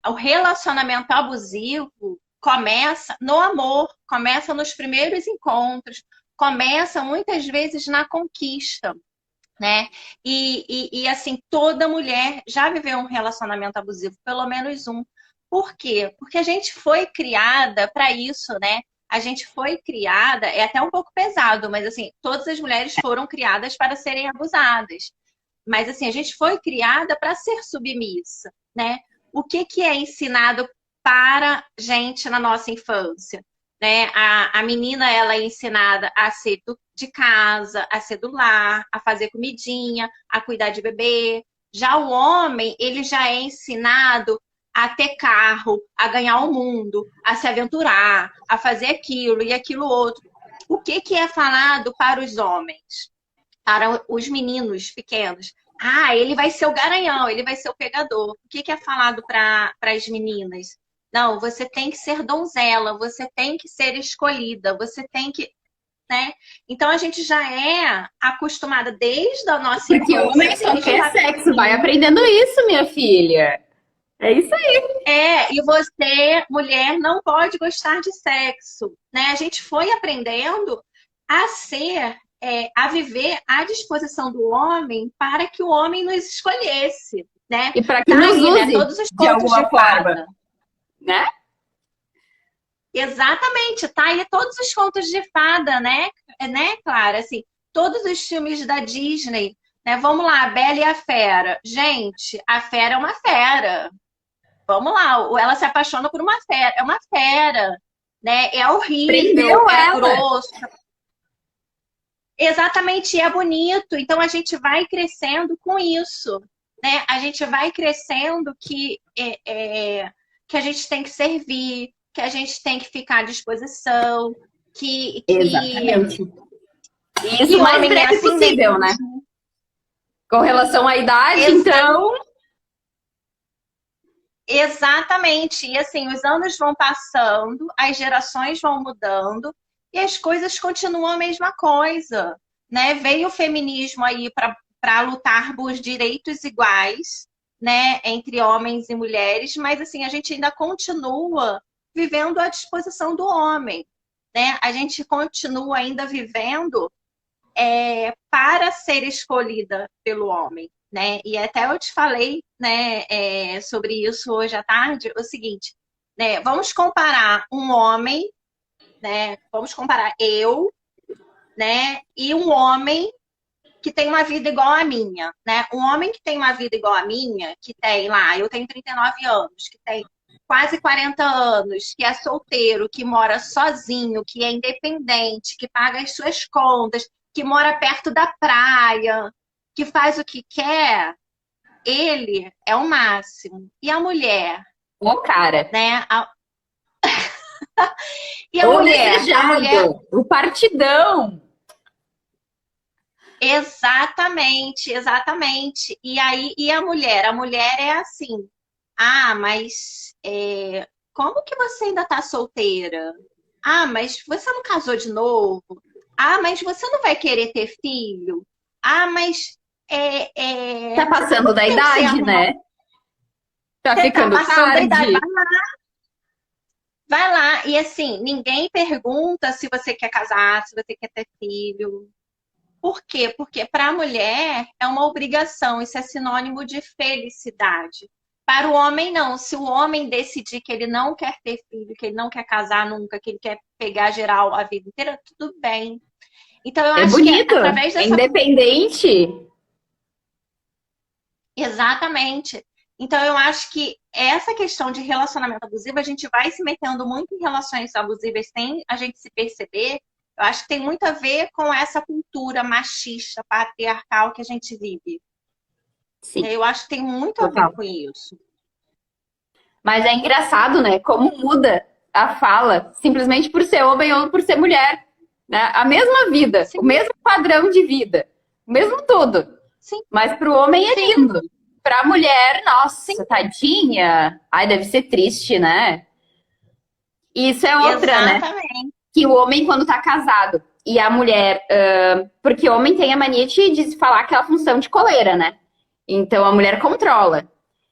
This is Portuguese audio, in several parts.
o relacionamento abusivo começa no amor, começa nos primeiros encontros, começa muitas vezes na conquista, né? Assim, toda mulher já viveu um relacionamento abusivo, pelo menos um. Por quê? Porque a gente foi criada para isso, né? A gente foi criada, é até um pouco pesado, mas assim, todas as mulheres foram criadas para serem abusadas. Mas assim, a gente foi criada para ser submissa, né? O que que é ensinado para gente na nossa infância? Né? A menina, ela é ensinada a ser de casa, a ser do lar, a fazer comidinha, a cuidar de bebê. Já o homem, ele já é ensinado a ter carro, a ganhar o mundo, a se aventurar, a fazer aquilo e aquilo outro. O que que é falado para os homens? Para os meninos pequenos? Ah, ele vai ser o garanhão, ele vai ser o pegador. O que que é falado para as meninas? Não, você tem que ser donzela, você tem que ser escolhida, você tem que, né? Então a gente já é acostumada desde a nossa Porque infância. homem só quer sexo. Vai aprendendo isso, minha filha. É isso aí. E você, mulher, não pode gostar de sexo, né? A gente foi aprendendo a ser, a viver à disposição do homem para que o homem nos escolhesse, né? E para que Tá nos aí, né? use Todos os de contos de alguma forma, fada. né? Exatamente, tá aí todos os contos de fada, né, Clara? Assim, todos os filmes da Disney, né? Vamos lá, a Bela e a Fera. Gente, a fera é uma fera. Vamos lá, ela se apaixona por uma fera, é uma fera, né? É horrível, Prendeu é ela. grosso. Exatamente, e é bonito. Então a gente vai crescendo com isso, né? A gente vai crescendo que a gente tem que servir, que a gente tem que ficar à disposição, Exatamente. E isso que o mais homem é breve assim possível, né? mesmo. Com relação à idade, Exa então, Exatamente. E assim, os anos vão passando, as gerações vão mudando e as coisas continuam a mesma coisa, né? Veio o feminismo aí para lutar por direitos iguais, né, entre homens e mulheres, mas assim, a gente ainda continua vivendo à disposição do homem, né? A gente continua ainda vivendo para ser escolhida pelo homem, né? E até eu te falei, né, sobre isso hoje à tarde, o seguinte, né? Vamos comparar um homem, né? Vamos comparar eu, né? E um homem que tem uma vida igual à minha, né? Um homem que tem uma vida igual à minha, que tem lá, eu tenho 39 anos, que tem quase 40 anos, que é solteiro, que mora sozinho, que é independente, que paga as suas contas, que mora perto da praia, que faz o que quer, ele é o máximo. E a mulher, o cara, né? E o a mulher, desejado, o partidão. exatamente, exatamente. E aí, e a mulher é assim, ah, mas como que você ainda tá solteira? Ah, mas você não casou de novo? Ah, mas você não vai querer ter filho? Ah, mas Tá passando quanto da tempo você idade, arrumou? né? Tá Você tá ficando passando da idade, tarde. vai lá. E assim, ninguém pergunta se você quer casar, se você quer ter filho. Por quê? Porque para a mulher é uma obrigação, isso é sinônimo de felicidade. Para o homem, não. Se o homem decidir que ele não quer ter filho, que ele não quer casar nunca, que ele quer pegar geral a vida inteira, tudo bem. Então, eu É acho que bonito, através é dessa. independente. Exatamente. Então, eu acho que essa questão de relacionamento abusivo, a gente vai se metendo muito em relações abusivas sem a gente se perceber. Eu acho que tem muito a ver com essa cultura machista, patriarcal que a gente vive. Sim, Eu acho que tem muito a ver total. com isso. Mas é engraçado, né? Como muda a fala simplesmente por ser homem ou por ser mulher. Né? A mesma vida, o Sim, mesmo padrão de vida, o mesmo tudo. sim, Mas para o homem é sim, lindo. Para a mulher, sim. nossa, tadinha. Ai, deve ser triste, né? E isso é outra, né? Exatamente. Que o homem, quando tá casado, e a mulher. Porque o homem tem a mania de se falar aquela função de coleira, né? Então a mulher controla.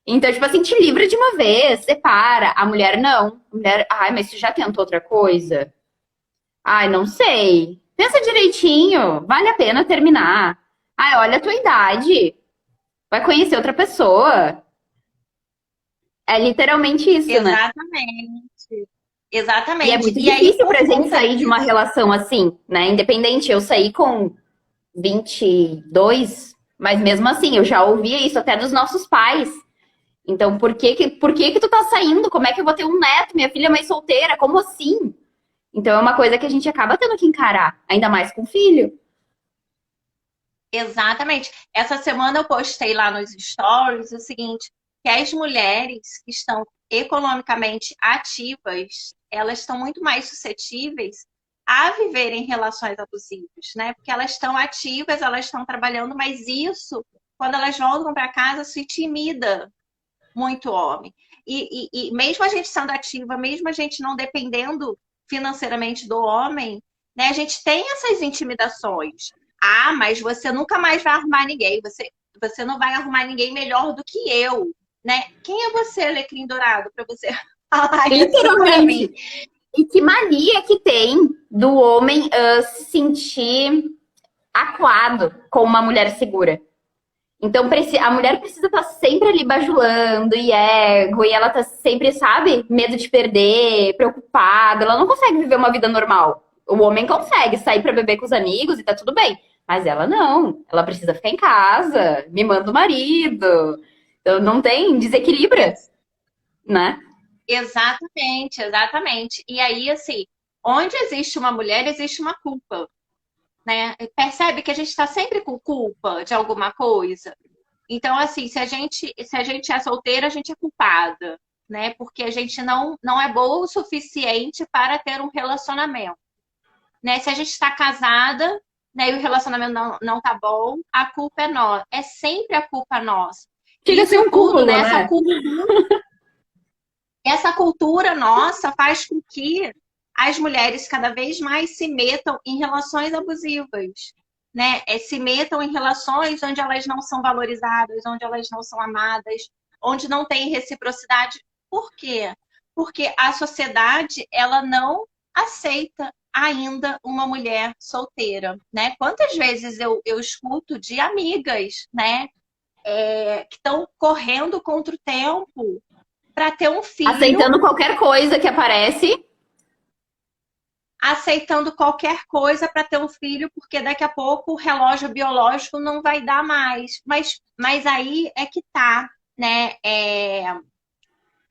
Então, tipo assim, te livra de uma vez, separa. A mulher não. A mulher, ai, mas você já tentou outra coisa? Ai, não sei. Pensa direitinho, vale a pena terminar. Ai, olha a tua idade. Vai conhecer outra pessoa. É literalmente isso, né? Exatamente. E é Exatamente. muito E aí, difícil por pra gente conta sair de uma disso, relação assim, né? Independente, eu saí com 22, mas mesmo assim, eu já ouvia isso até dos nossos pais. Então, por que que tu tá saindo? Como é que eu vou ter um neto? Minha filha é mãe solteira, como assim? Então é uma coisa que a gente acaba tendo que encarar, ainda mais com filho. exatamente. Essa semana eu postei lá nos stories o seguinte, que as mulheres que estão economicamente ativas, elas estão muito mais suscetíveis a viverem relações abusivas, né? Porque elas estão ativas, elas estão trabalhando, mas isso, quando elas voltam para casa, se intimida muito homem. E mesmo a gente sendo ativa, mesmo a gente não dependendo financeiramente do homem, né, a gente tem essas intimidações. Ah, mas você nunca mais vai arrumar ninguém, você não vai arrumar ninguém melhor do que eu, né? Quem é você, Alecrim Dourado, para você falar isso para mim? Literalmente. E que mania que tem do homem se sentir acuado com uma mulher segura. Então, a mulher precisa estar sempre ali bajulando e ego, e ela tá sempre, sabe, medo de perder, preocupada. Ela não consegue viver uma vida normal. O homem consegue sair pra beber com os amigos e tá tudo bem. Mas ela não. Ela precisa ficar em casa, mimando o marido. Então, não tem, desequilibra, né? Exatamente, exatamente. E aí, assim, onde existe uma mulher, existe uma culpa, né? Percebe que a gente está sempre com culpa de alguma coisa. Então, assim, se a gente é solteira, a gente é culpada, né? Porque a gente não é boa o suficiente para ter um relacionamento, né? Se a gente está casada, né, e o relacionamento não tá bom, a culpa é nossa. É sempre a culpa nossa. E Chega a ser isso um tudo, cúmulo, né? né? Essa cultura nossa faz com que as mulheres cada vez mais se metam em relações abusivas, né? Se metam em relações onde elas não são valorizadas, onde elas não são amadas, onde não tem reciprocidade. Por quê? Porque a sociedade, ela não aceita ainda uma mulher solteira, né? Quantas vezes eu escuto de amigas, né? Que estão correndo contra o tempo para ter um filho, Aceitando qualquer coisa que aparece. aceitando qualquer coisa para ter um filho, porque daqui a pouco o relógio biológico não vai dar mais. Mas aí é que tá, né?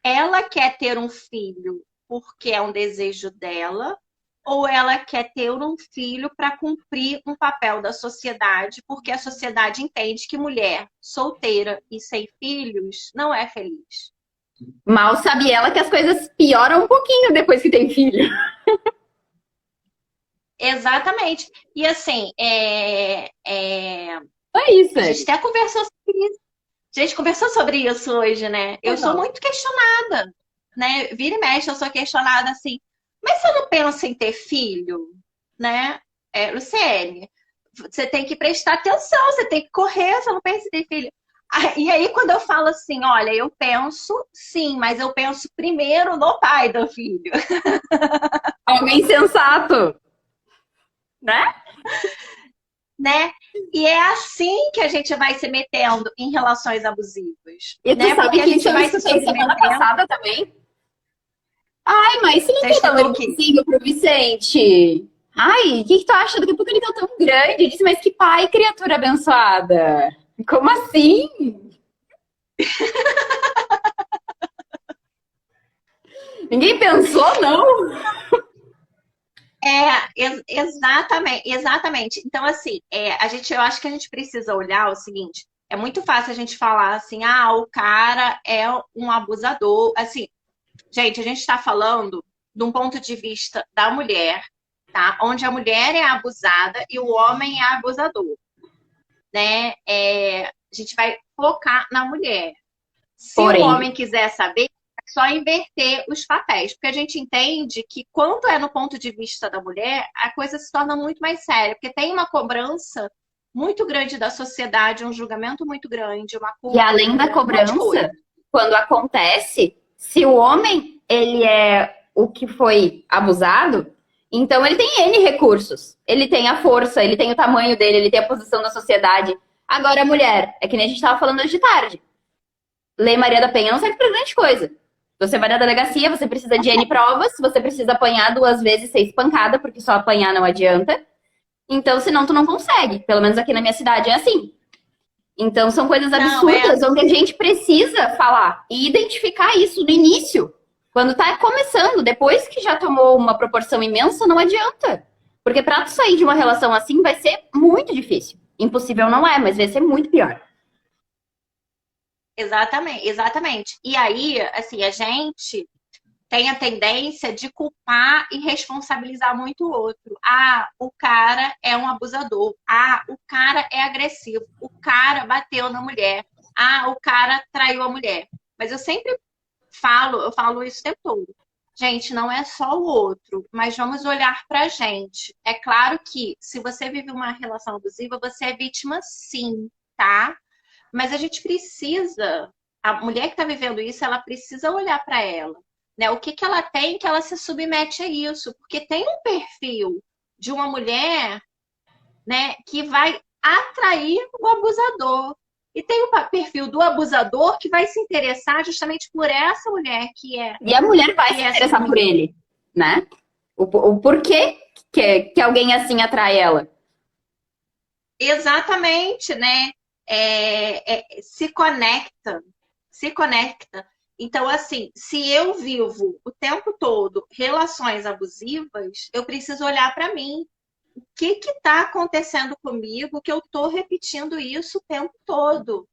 Ela quer ter um filho porque é um desejo dela, ou ela quer ter um filho para cumprir um papel da sociedade, porque a sociedade entende que mulher solteira e sem filhos não é feliz. Mal sabe ela que as coisas pioram um pouquinho depois que tem filho. Exatamente. E assim, É isso, a gente Ed. até conversou sobre isso. A gente conversou sobre isso hoje, né? Eu sou Uhum. muito questionada, né? Vira e mexe, eu sou questionada assim, mas você não pensa em ter filho, né? Luciene, você tem que prestar atenção, você tem que correr, você não pensa em ter filho. E aí, quando eu falo assim, olha, eu penso sim, mas eu penso primeiro no pai do filho, Alguém sensato, né? né? E é assim que a gente vai se metendo em relações abusivas, E tu né? sabe Porque a que isso gente eu vai se escutei semana submetendo. passada também? Ai, mas se não Você quer dar um escutou o quê? irmãozinho pro Vicente? Ai, o que tu acha? Daqui a pouco ele tá tão grande. Eu disse, mas que pai, criatura abençoada. Como assim? Ninguém pensou, não? Exatamente, exatamente. Então, assim, eu acho que a gente precisa olhar o seguinte: é muito fácil a gente falar assim, ah, o cara é um abusador. Assim, gente, a gente está falando de um ponto de vista da mulher, tá? Onde a mulher é abusada e o homem é abusador, né? A gente vai focar na mulher. Se o Porém, homem quiser saber, é só inverter os papéis, porque a gente entende que quando é no ponto de vista da mulher, a coisa se torna muito mais séria, porque tem uma cobrança muito grande da sociedade, um julgamento muito grande, uma e culpa além muito da grande, um monte de cobrança, coisa. quando acontece, se o homem, ele é o que foi abusado, então ele tem N recursos. Ele tem a força, ele tem o tamanho dele, ele tem a posição na sociedade. Agora a mulher, é que nem a gente estava falando hoje de tarde. Lei Maria da Penha não serve pra grande coisa. Você vai na delegacia, você precisa de N provas, você precisa apanhar 2 vezes, ser espancada, porque só apanhar não adianta. Então, senão tu não consegue. Pelo menos aqui na minha cidade é assim. Então, são coisas absurdas, onde a gente precisa falar e identificar isso no início. Quando tá começando, depois que já tomou uma proporção imensa, não adianta. Porque pra tu sair de uma relação assim, vai ser muito difícil. Impossível não é, mas vai ser muito pior. Exatamente, exatamente. E aí, assim, a gente tem a tendência de culpar e responsabilizar muito o outro. Ah, o cara é um abusador. Ah, o cara é agressivo. O cara bateu na mulher. Ah, o cara traiu a mulher. Mas eu sempre eu falo isso o tempo todo. Gente, não é só o outro, mas vamos olhar pra gente. É claro que se você vive uma relação abusiva, você é vítima sim, tá? Mas a gente precisa, a mulher que está vivendo isso, ela precisa olhar para ela, né? O que que ela tem que ela se submete a isso? Porque tem um perfil de uma mulher, né, que vai atrair o abusador. E tem o perfil do abusador que vai se interessar justamente por essa mulher que é. E a mulher vai Que se é interessar por ele, né? O porquê que alguém assim atrai ela. exatamente, né? Se conecta, se conecta. Então, assim, se eu vivo o tempo todo relações abusivas, eu preciso olhar para mim. O que está acontecendo comigo que eu estou repetindo isso o tempo todo,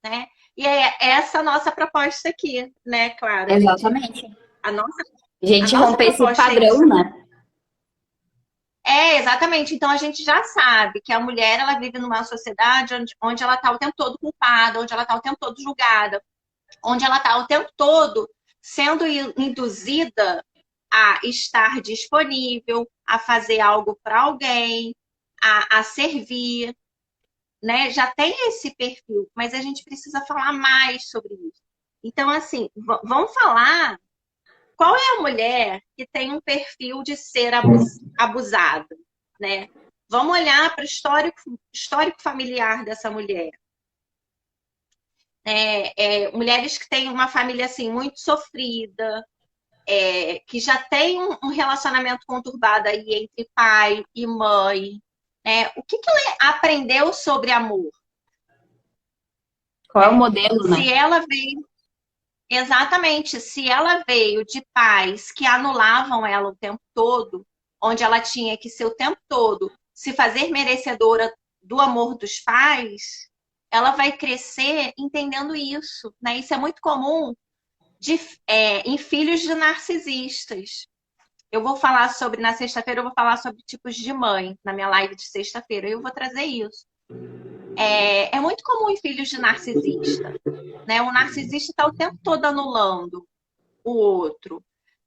né? E é essa a nossa proposta aqui, né, Clara? Exatamente. A nossa, A a gente nossa romper esse proposta é padrão, isso. né? Exatamente. Então a gente já sabe que a mulher ela vive numa sociedade onde ela está o tempo todo culpada, onde ela está o tempo todo julgada, onde ela está o tempo todo sendo induzida a estar disponível, a fazer algo para alguém, a servir, né? Já tem esse perfil, mas a gente precisa falar mais sobre isso. Então, assim, vamos falar qual é a mulher que tem um perfil de ser abusada, né? Vamos olhar para o histórico familiar dessa mulher. Mulheres que têm uma família assim muito sofrida, que já tem um relacionamento conturbado aí entre pai e mãe. O que ela aprendeu sobre amor? Qual é o modelo, né? Se ela veio, exatamente, se ela veio de pais que anulavam ela o tempo todo, onde ela tinha que ser o tempo todo se fazer merecedora do amor dos pais, ela vai crescer entendendo isso, né? Isso é muito comum em filhos de narcisistas. Eu vou falar sobre, na sexta-feira, eu vou falar sobre tipos de mãe, na minha live de sexta-feira, eu vou trazer isso. É muito comum em filhos de narcisista, né? O narcisista está o tempo todo anulando o outro,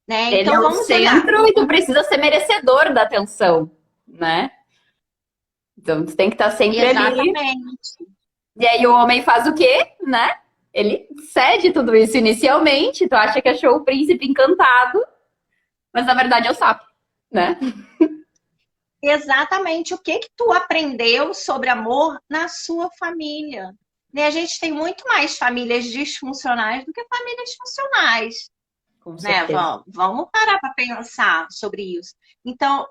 né? Ele é Então o vamos olhar. centro e tu precisa ser merecedor da atenção, né? Então tu tem que estar sempre ali. Exatamente. E aí o homem faz o quê, né? Ele cede tudo isso inicialmente. Tu acha que achou o príncipe encantado, mas na verdade é o sapo, né? Exatamente. O que que tu aprendeu sobre amor na sua família? Né? A gente tem muito mais famílias disfuncionais do que famílias funcionais. Com Né? certeza. Vamos parar para pensar sobre isso. Então,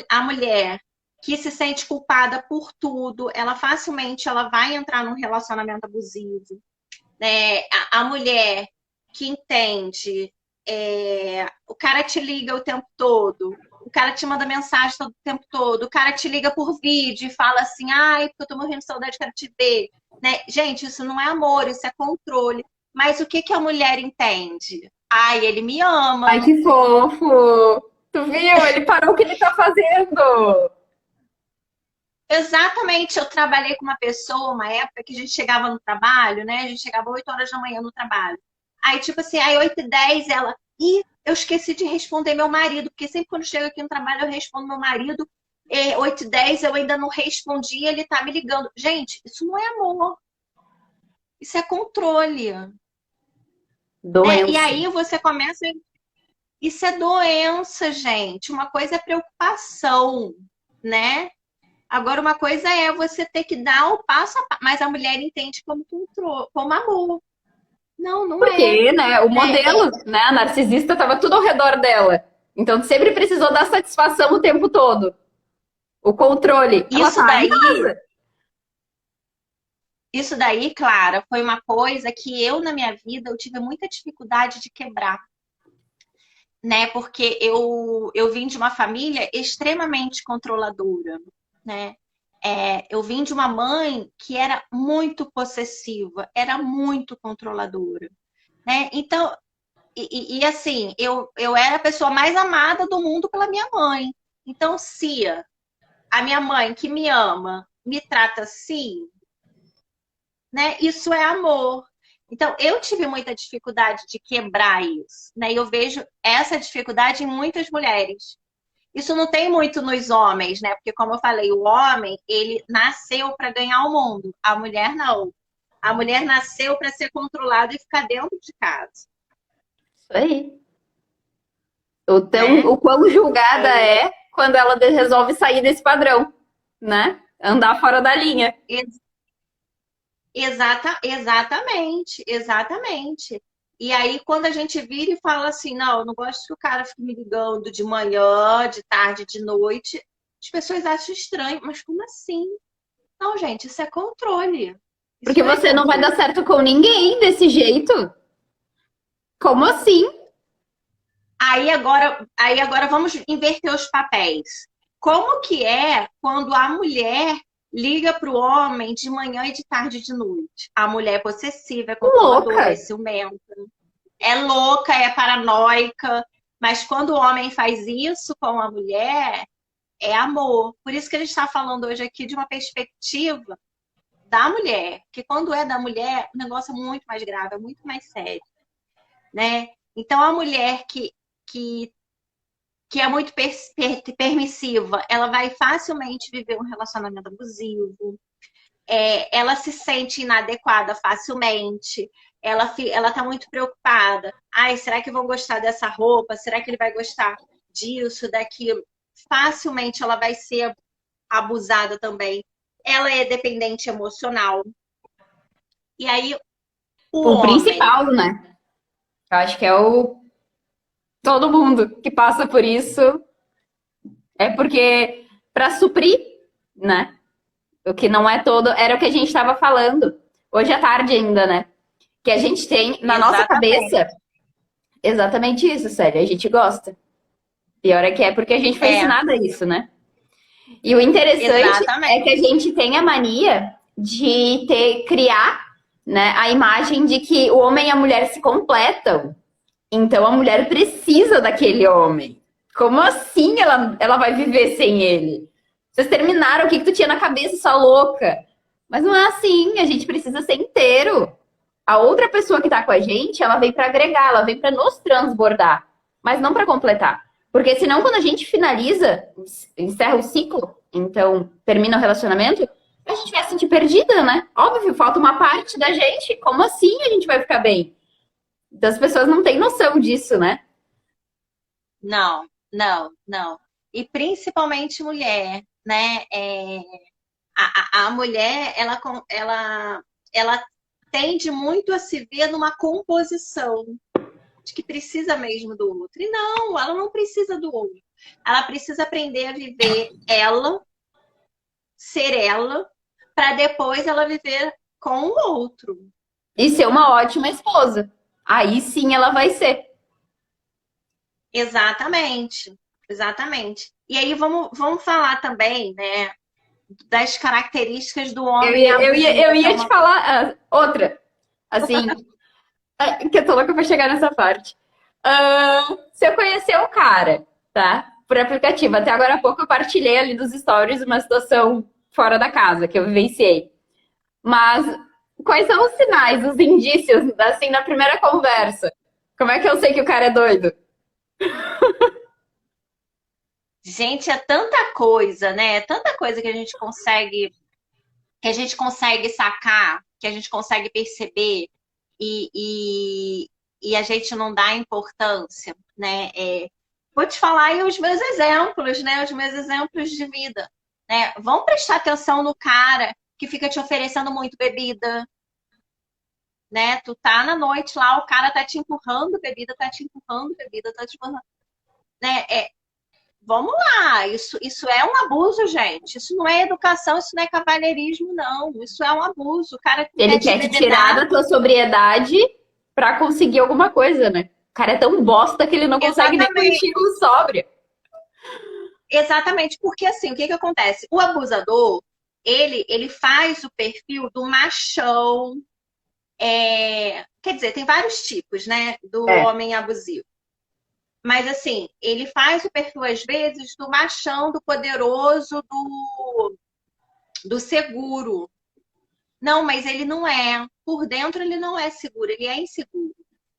a mulher que se sente culpada por tudo, ela facilmente ela vai entrar num relacionamento abusivo. Né? A mulher que entende, o cara te liga o tempo todo, o cara te manda mensagem todo o tempo todo, o cara te liga por vídeo e fala assim, ai, porque eu tô morrendo de saudade, quero te ver. Né? Gente, isso não é amor, isso é controle. Mas o que que a mulher entende? Ai, ele me ama. Ai, que fofo! Tu viu? Ele parou o que ele tá fazendo. Exatamente, eu trabalhei com uma pessoa, uma época que a gente chegava no trabalho, né? A gente chegava 8 horas da manhã no trabalho. Aí, tipo assim, aí 8h10 ela. Ih, eu esqueci de responder meu marido, porque sempre quando chego aqui no trabalho eu respondo meu marido. 8h10 eu ainda não respondi, ele tá me ligando. Gente, isso não é amor. Isso é controle. né? E Doença. aí você começa. Isso é doença, gente. Uma coisa é preocupação, né? Agora, uma coisa é você ter que dar o passo a passo, mas a mulher entende como controle, como amor. Não, não é, Porque, né, o né? modelo, né, a narcisista estava tudo ao redor dela. Então sempre precisou dar satisfação o tempo todo. O controle. Ela Isso tá em daí, casa. isso daí, Clara, foi uma coisa que eu, na minha vida, eu tive muita dificuldade de quebrar, né? Porque eu vim de uma família extremamente controladora, né? Eu vim de uma mãe que era muito possessiva, era muito controladora, né? Então, assim, eu era a pessoa mais amada do mundo pela minha mãe. Então, se a minha mãe que me ama me trata assim, né? Isso é amor. Então, eu tive muita dificuldade de quebrar isso, né? E eu vejo essa dificuldade em muitas mulheres. Isso não tem muito nos homens, né? Porque, como eu falei, o homem, ele nasceu para ganhar o mundo. A mulher, não. A mulher nasceu para ser controlada e ficar dentro de casa, Isso aí. O né? quão julgada É, é quando ela resolve sair desse padrão, né? Andar fora da linha. exatamente, exatamente. E aí, quando a gente vira e fala assim, não, eu não gosto que o cara fique me ligando de manhã, de tarde, de noite, as pessoas acham estranho, mas como assim? Não, gente, isso é controle. Porque Isso é você não vai dar controle. certo com ninguém desse jeito. Como assim? Aí agora vamos inverter os papéis. Como que é quando a mulher liga para o homem de manhã e de tarde e de noite? A mulher é possessiva, é controladora, é Louca. ciumenta, é louca, é paranoica, mas quando o homem faz isso com a mulher, é amor. Por isso que a gente está falando hoje aqui de uma perspectiva da mulher, que quando é da mulher, o negócio é muito mais grave, é muito mais sério, né? Então a mulher que, que é muito permissiva, ela vai facilmente viver um relacionamento abusivo, ela se sente inadequada facilmente, ela tá muito preocupada. Ai, será que vão gostar dessa roupa? Será que ele vai gostar disso, daquilo? Facilmente ela vai ser abusada também. Ela é dependente emocional. E aí, o O homem. principal, né? Eu acho que é o todo mundo que passa por isso é porque para suprir, né? O que não é todo, era o que a gente estava falando hoje à tarde ainda, né? Que a gente tem na nossa cabeça Exatamente. exatamente isso, sério. A gente gosta. Pior é que é porque a gente foi É, ensinada isso, né? E o interessante é que a exatamente. gente tem a mania de criar, né, a imagem de que o homem e a mulher se completam. Então a mulher precisa daquele homem. Como assim ela vai viver sem ele? Vocês terminaram, o que tu tinha na cabeça, sua louca? Mas não é assim, a gente precisa ser inteiro. A outra pessoa que tá com a gente, ela vem para agregar, ela vem para nos transbordar, mas não para completar. Porque senão, quando a gente finaliza, encerra o ciclo, então termina o relacionamento, a gente vai se sentir perdida, né? Óbvio, falta uma parte da gente. Como assim a gente vai ficar bem? Então as pessoas não têm noção disso, né? Não, não, não. E principalmente mulher, né? A mulher, ela tende muito a se ver numa composição de que precisa mesmo do outro. E não, ela não precisa do outro. Ela precisa aprender a viver ela, ser ela, para depois ela viver com o outro. E ser uma ótima esposa. Aí sim ela vai ser. Exatamente, exatamente. E aí vamos falar também, né, das características do Eu homem ia, eu ia, abusivo, eu que é ia te uma. falar outra, assim, que eu tô louca pra chegar nessa parte. Se eu conhecer o cara, tá? Por aplicativo. Até agora há pouco eu partilhei ali dos stories uma situação fora da casa que eu vivenciei. Mas quais são os sinais, os indícios, assim, na primeira conversa? Como é que eu sei que o cara é doido? Gente, é tanta coisa, né? É tanta coisa que a gente consegue sacar, que a gente consegue perceber. E e a gente não dá importância, né? Vou te falar aí os meus exemplos, né? Os meus exemplos de vida, né? Vão prestar atenção no cara que fica te oferecendo muito bebida, né? Tu tá na noite lá, o cara tá te empurrando bebida, tá te empurrando bebida, tá te empurrando, né? Vamos lá, isso é um abuso, gente. Isso não é educação, isso não é cavalheirismo, não. Isso é um abuso. O cara Ele quer te quer te tirar bebedar. da tua sobriedade pra conseguir alguma coisa, né? O cara é tão bosta que ele não consegue nem Exatamente, contigo sóbrio. exatamente. Porque assim, o que que acontece? O abusador, ele faz o perfil do machão. Quer dizer, tem vários tipos, né? Do É. homem abusivo. Mas assim, ele faz o perfil, às vezes, do machão, do poderoso, do seguro. Não, mas ele não é. Por dentro ele não é seguro, ele é inseguro.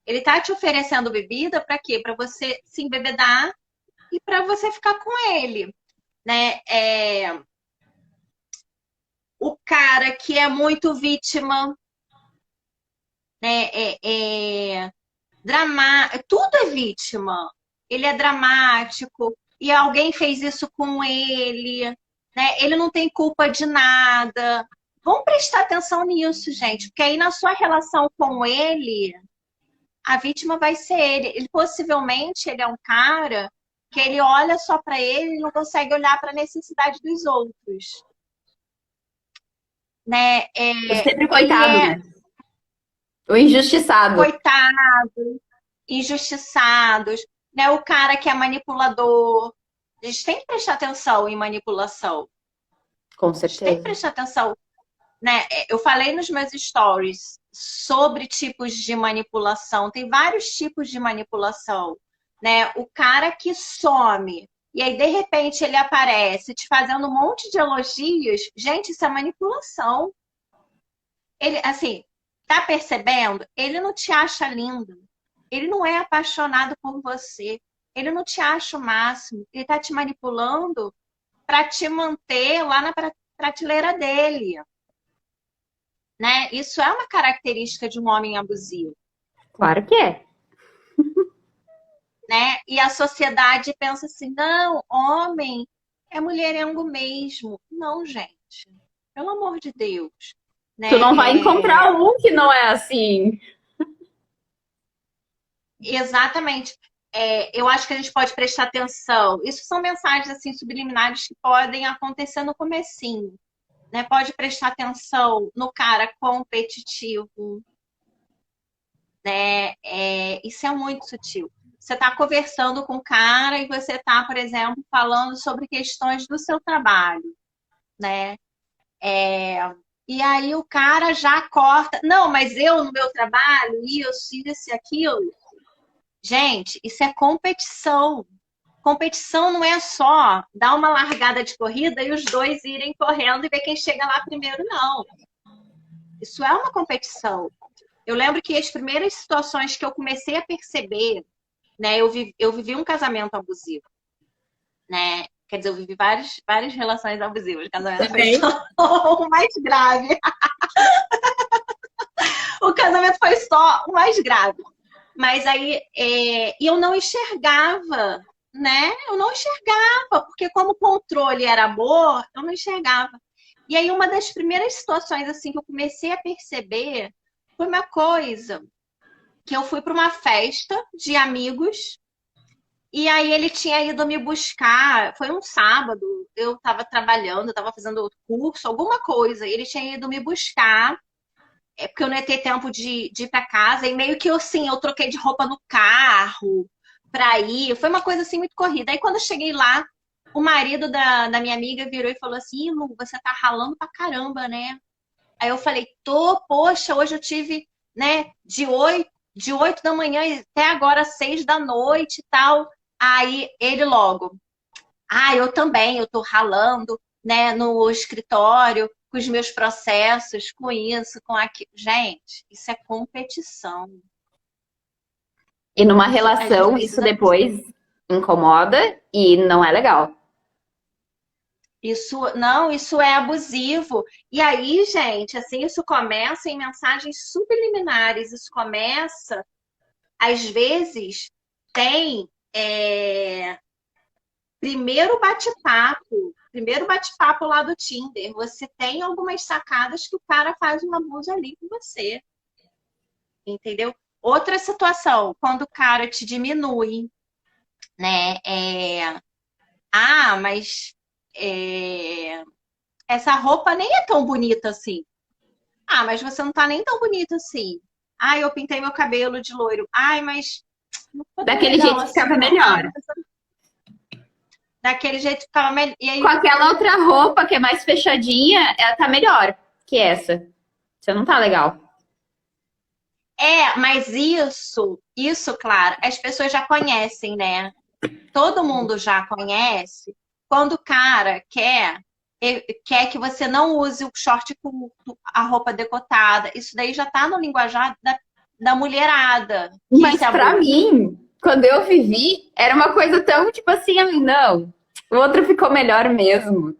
Ele tá te oferecendo bebida para quê? Para você se embebedar e para você ficar com ele, né? O cara que é muito vítima, né? Tudo é vítima. Ele é dramático e alguém fez isso com ele, né? Ele não tem culpa de nada. Vamos prestar atenção nisso, gente, porque aí na sua relação com ele, a vítima vai ser ele. Ele possivelmente ele é um cara que ele olha só para ele e não consegue olhar para a necessidade dos outros, né? Sempre Ele coitado, é né? O injustiçado. coitado, injustiçados, né? O cara que é manipulador. A gente tem que prestar atenção em manipulação. Com A gente tem que certeza. prestar atenção, né? Eu falei nos meus stories sobre tipos de manipulação. Tem vários tipos de manipulação, né? O cara que some e aí de repente ele aparece te fazendo um monte de elogios. Gente, isso é manipulação. Ele, assim, tá percebendo? Ele não te acha lindo. Ele não é apaixonado por você. Ele não te acha o máximo. Ele tá te manipulando para te manter lá na prateleira dele, né? Isso é uma característica de um homem abusivo, Claro que é. né? E a sociedade pensa assim: não, homem é mulherengo mesmo. Não, gente. Pelo amor de Deus, Tu né? não vai encontrar um que não é assim. Exatamente. Eu acho que a gente pode prestar atenção. Isso são mensagens assim subliminares que podem acontecer no comecinho, né? Pode prestar atenção no cara competitivo, né? Isso é muito sutil. Você está conversando com o cara e você está, por exemplo, falando sobre questões do seu trabalho, né? E aí o cara já corta. Não, mas eu no meu trabalho, isso e aquilo. Gente, isso é competição. Competição não é só dar uma largada de corrida e os dois irem correndo e ver quem chega lá primeiro, não. Isso é uma competição. Eu lembro que as primeiras situações que eu comecei a perceber, né, eu vivi um casamento abusivo, né? Quer dizer, eu vivi várias relações abusivas. O casamento foi Também. só o mais grave. O casamento foi só o mais grave. Mas aí eu não enxergava, né? Eu não enxergava, porque como o controle era amor, eu não enxergava. E aí uma das primeiras situações assim que eu comecei a perceber foi uma coisa que eu fui para uma festa de amigos e aí ele tinha ido me buscar, foi um sábado, eu estava trabalhando, eu estava fazendo curso, alguma coisa, ele tinha ido me buscar porque eu não ia ter tempo de ir para casa, e meio que assim, eu troquei de roupa no carro pra ir. Foi uma coisa assim muito corrida. Aí quando eu cheguei lá, o marido da minha amiga virou e falou assim: Lu, você tá ralando pra caramba, né? Aí eu falei, poxa, hoje eu tive, né, de oito da manhã até agora 6 da noite e tal. Aí ele logo, eu também, eu tô ralando, né, no escritório, com os meus processos, com isso, com aquilo. Gente, isso é competição. E numa A gente relação, isso precisa. depois incomoda e não é legal. Isso é abusivo. E aí, gente, assim, isso começa em mensagens subliminares. Isso começa às vezes tem primeiro bate-papo lá do Tinder. Você tem algumas sacadas que o cara faz um abuso ali com você, entendeu? Outra situação, quando o cara te diminui, né? Mas essa roupa nem é tão bonita assim. Ah, mas você não tá nem tão bonita assim. Ah, eu pintei meu cabelo de loiro. Ai, mas não ficou tão Daquele legal jeito assim, ficava não. Ah, melhor. mas daquele jeito ficava melhor. E Com aí, aquela outra roupa que é mais fechadinha, ela tá melhor que essa. Você não tá legal. mas isso, claro, as pessoas já conhecem, né? Todo mundo já conhece. Quando o cara quer que você não use o short curto, a roupa decotada, isso daí já tá no linguajar da mulherada que Mas se pra abusa. mim, quando eu vivi, era uma coisa tão tipo assim, não, o outro ficou melhor mesmo.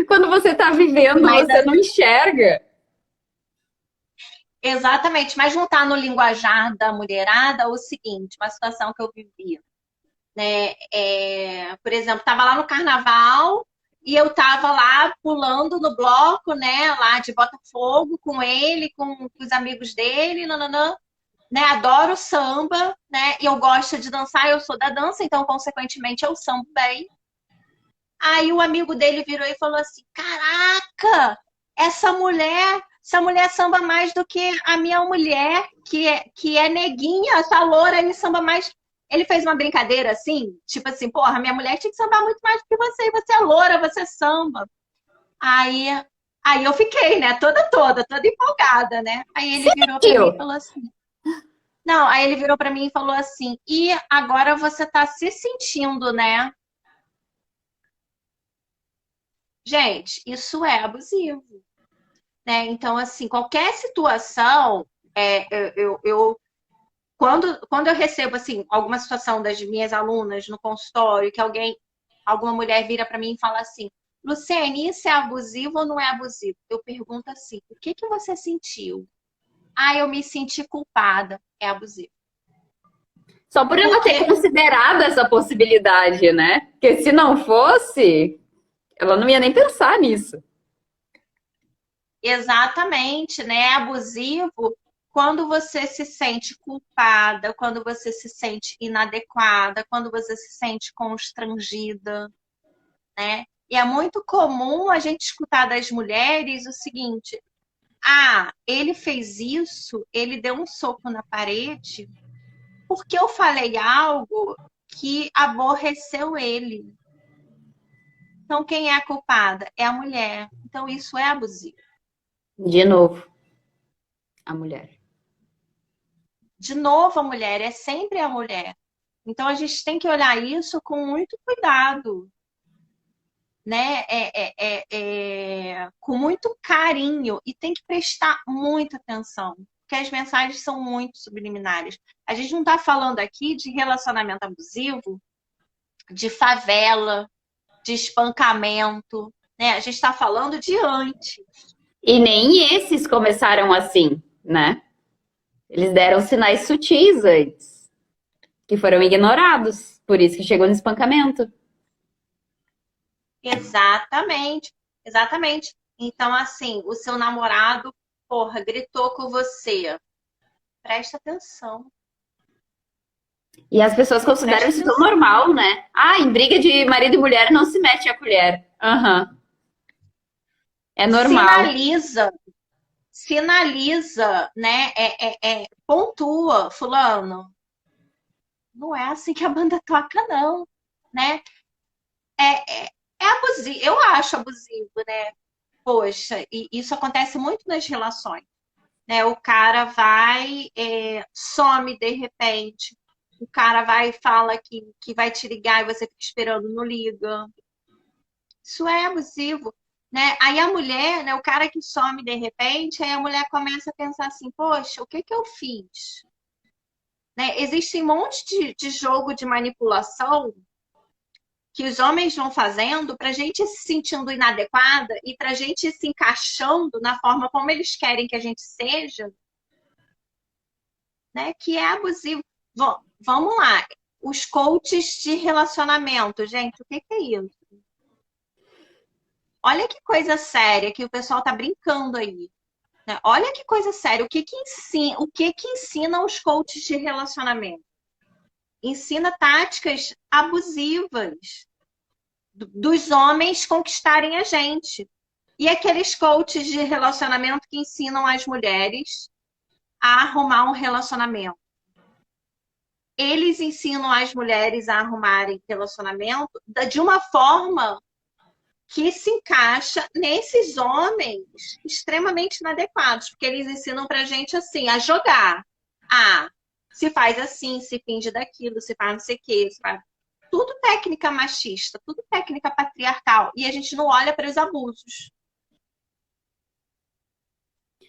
Quando você tá vivendo, Mas você não enxerga. exatamente, mas não tá no linguajar da mulherada o seguinte, uma situação que eu vivi, né? Por exemplo, tava lá no carnaval e eu tava lá pulando no bloco, né? Lá de Botafogo com ele, com os amigos dele, nananã, né? Adoro samba, né? E eu gosto de dançar, eu sou da dança, então, consequentemente, eu sambo bem. Aí o amigo dele virou e falou assim: Caraca, essa mulher samba mais do que a minha mulher, que é neguinha, essa loura aí samba mais. Ele fez uma brincadeira assim, tipo assim, porra, minha mulher tinha que sambar muito mais do que você, e você é loura, você samba. Aí, aí eu fiquei, né, toda empolgada, né? Aí ele virou pra mim e Tio, falou assim: Não, aí ele virou pra mim e falou assim: E agora você tá se sentindo, né? Gente, isso é abusivo, né? Então, assim, qualquer situação, quando eu recebo, assim, alguma situação das minhas alunas no consultório, que alguma mulher vira para mim e fala assim, Luciane, isso é abusivo ou não é abusivo? Eu pergunto assim, o que que você sentiu? Ah, eu me senti culpada. É abusivo. só por ela ter Porque considerado essa possibilidade, né? Porque se não fosse, ela não ia nem pensar nisso. exatamente, né? É abusivo quando você se sente culpada, quando você se sente inadequada, quando você se sente constrangida, né? E é muito comum a gente escutar das mulheres o seguinte: ah, ele fez isso, ele deu um soco na parede porque eu falei algo que aborreceu ele. Então, quem é a culpada? É a mulher. Então, isso é abusivo. De novo, a mulher. De novo, a mulher, é sempre a mulher. Então, a gente tem que olhar isso com muito cuidado, né? Com muito carinho e tem que prestar muita atenção, porque as mensagens são muito subliminares. A gente não está falando aqui de relacionamento abusivo, de favela, de espancamento, né? A gente está falando de antes. E nem esses começaram assim, né? Eles deram sinais sutis antes, que foram ignorados. Por isso que chegou no espancamento. Exatamente, exatamente. Então, assim, o seu namorado, porra, gritou com você. Presta atenção. E as pessoas consideram Presta isso tão atenção. normal, né? Ah, em briga de marido e mulher não se mete a colher. Aham. Uhum. É normal. Sinaliza, sinaliza, né? Pontua, fulano. Não é assim que a banda toca, não, né? É abusivo, eu acho abusivo, né? Poxa, e isso acontece muito nas relações, né? O cara vai, some de repente, o cara vai e fala que vai te ligar e você fica esperando, não liga. Isso é abusivo, né? Aí a mulher, né, o cara que some de repente, aí a mulher começa a pensar assim, poxa, o que que eu fiz? Né? Existe um monte de jogo de manipulação que os homens vão fazendo para a gente se sentindo inadequada e para a gente se encaixando na forma como eles querem que a gente seja, né? Que é abusivo. Vamos lá. Os coaches de relacionamento, gente, o que é isso? Olha que coisa séria que o pessoal tá brincando aí, né? Olha que coisa séria. O que que ensina os coaches de relacionamento? Ensina táticas abusivas dos homens conquistarem a gente. E aqueles coaches de relacionamento que ensinam as mulheres a arrumar um relacionamento. Eles ensinam as mulheres a arrumarem relacionamento de uma forma que se encaixa nesses homens extremamente inadequados, porque eles ensinam pra gente assim, a jogar. Ah, se faz assim, se finge daquilo, se faz não sei o quê, se faz... Tudo técnica machista, tudo técnica patriarcal. E a gente não olha para os abusos.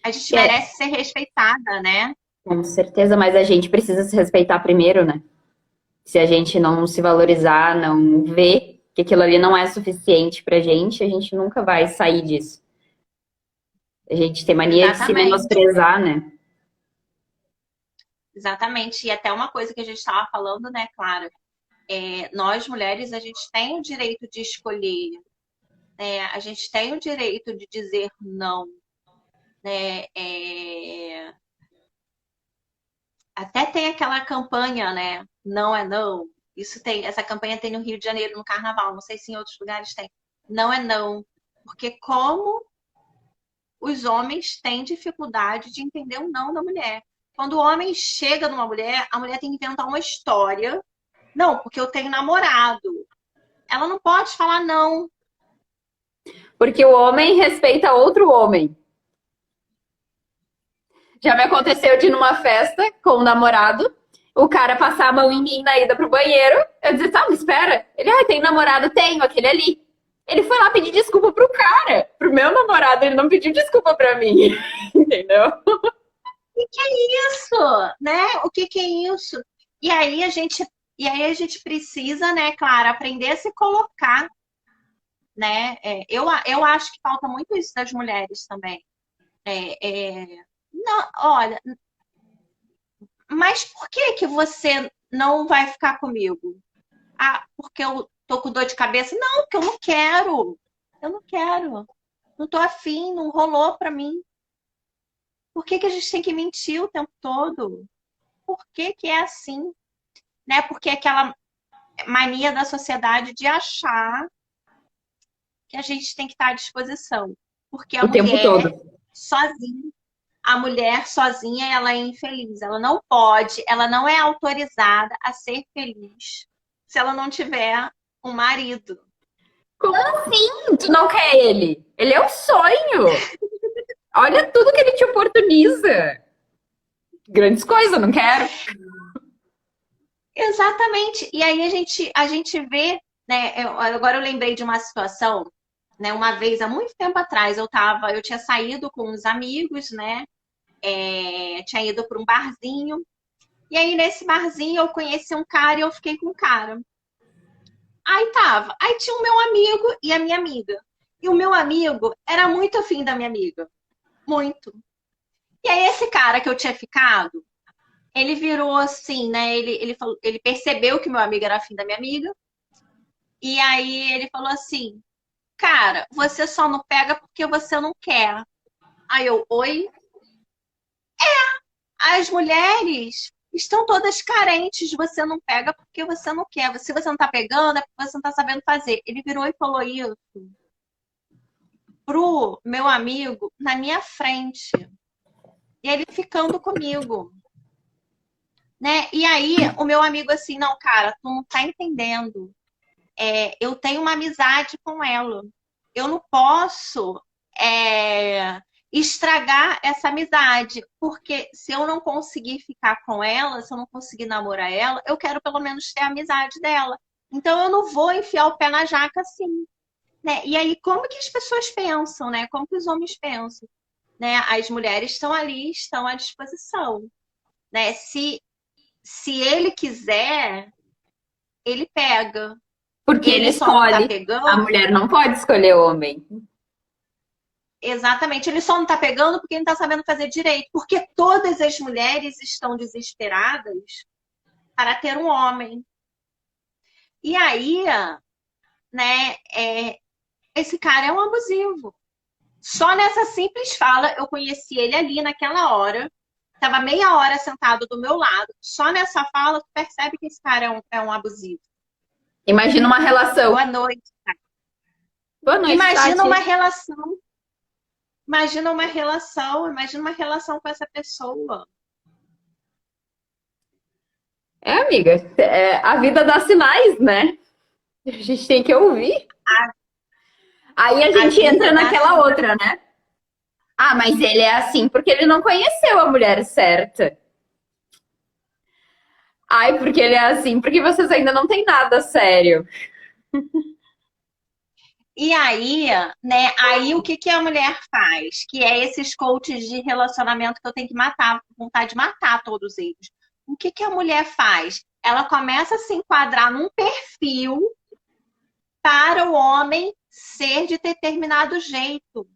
A gente merece ser respeitada, né? Com certeza, mas a gente precisa se respeitar primeiro, né? Se a gente não se valorizar, não ver que aquilo ali não é suficiente pra gente, a gente nunca vai sair disso. A gente tem mania de se Exatamente. menosprezar, né? Exatamente. E até uma coisa que a gente estava falando, né, Clara? Nós, mulheres, a gente tem o direito de escolher, né? A gente tem o direito de dizer não, né? Até tem aquela campanha, né? Não é não. Essa campanha tem no Rio de Janeiro, no Carnaval. Não sei se em outros lugares tem. Não é não. Porque como os homens têm dificuldade de entender o não da mulher. Quando o homem chega numa mulher, a mulher tem que inventar uma história. Não, porque eu tenho namorado. Ela não pode falar não. Porque o homem respeita outro homem. Já me aconteceu de ir numa festa com um namorado, o cara passar a mão em mim na ida pro banheiro. Eu disse, tá, me espera. Ele, tem namorado? Tenho, aquele ali. Ele foi lá pedir desculpa pro cara, pro meu namorado, ele não pediu desculpa pra mim. Entendeu? O que é isso? Né? O que é isso? E aí a gente precisa, né, Clara, aprender a se colocar, né? Eu acho que falta muito isso das mulheres também. Não, olha, mas por que que você não vai ficar comigo? Ah, porque eu tô com dor de cabeça? Não, porque eu não quero. Eu não quero. Não tô afim, não rolou pra mim. Por que que a gente tem que mentir o tempo todo? Por que que é assim? Né? Porque é aquela mania da sociedade de achar que a gente tem que estar à disposição. Porque O tempo todo. sozinha, a mulher sozinha, ela é infeliz. Ela não pode, ela não é autorizada a ser feliz se ela não tiver um marido. Como assim? Tu não quer ele? Ele é um sonho. Olha tudo que ele te oportuniza. Grandes coisas, não quero. Exatamente. E aí a gente vê, né? Agora eu lembrei de uma situação, né? Uma vez, há muito tempo atrás, eu tinha saído com uns amigos, né? Tinha ido para um barzinho. E aí, nesse barzinho, eu conheci um cara e eu fiquei com o cara. Aí tinha o meu amigo e a minha amiga. E o meu amigo era muito afim da minha amiga. Muito. E aí, esse cara que eu tinha ficado, ele virou assim, né? Ele percebeu que meu amigo era afim da minha amiga. E aí ele falou assim: cara, você só não pega porque você não quer. Aí eu, oi? As mulheres estão todas carentes, você não pega porque você não quer. Se você não tá pegando, é porque você não tá sabendo fazer. Ele virou e falou isso pro meu amigo na minha frente. E ele ficando comigo. Né? E aí, o meu amigo assim, não, cara, tu não tá entendendo. Eu tenho uma amizade com ela. Eu não posso estragar essa amizade, porque se eu não conseguir ficar com ela, se eu não conseguir namorar ela, eu quero pelo menos ter a amizade dela. Então eu não vou enfiar o pé na jaca assim, né? E aí como que as pessoas pensam, né? Como que os homens pensam, né? As mulheres estão ali, estão à disposição, né? Se ele quiser, ele pega. Porque ele Ele só não tá escolhe. A pegando. mulher não pode escolher o homem. Exatamente. Ele só não tá pegando porque ele não tá sabendo fazer direito. Porque todas as mulheres estão desesperadas para ter um homem. E aí, né, esse cara é um abusivo. Só nessa simples fala, eu conheci ele ali naquela hora. Tava meia hora sentado do meu lado. Só nessa fala, tu percebe que esse cara é um abusivo. Imagina uma relação. Boa noite. Boa noite, Imagina Tati. uma relação. Imagina uma relação com essa pessoa. Amiga, a vida dá sinais, né? A gente tem que ouvir. Aí a gente entra naquela outra, né? Ah, mas ele é assim porque ele não conheceu a mulher certa. Ai, porque ele é assim porque vocês ainda não têm nada sério. E aí, né? Aí o que a mulher faz? Que é esses coaches de relacionamento que eu tenho que matar, vontade de matar todos eles. O que a mulher faz? Ela começa a se enquadrar num perfil para o homem ser de determinado jeito.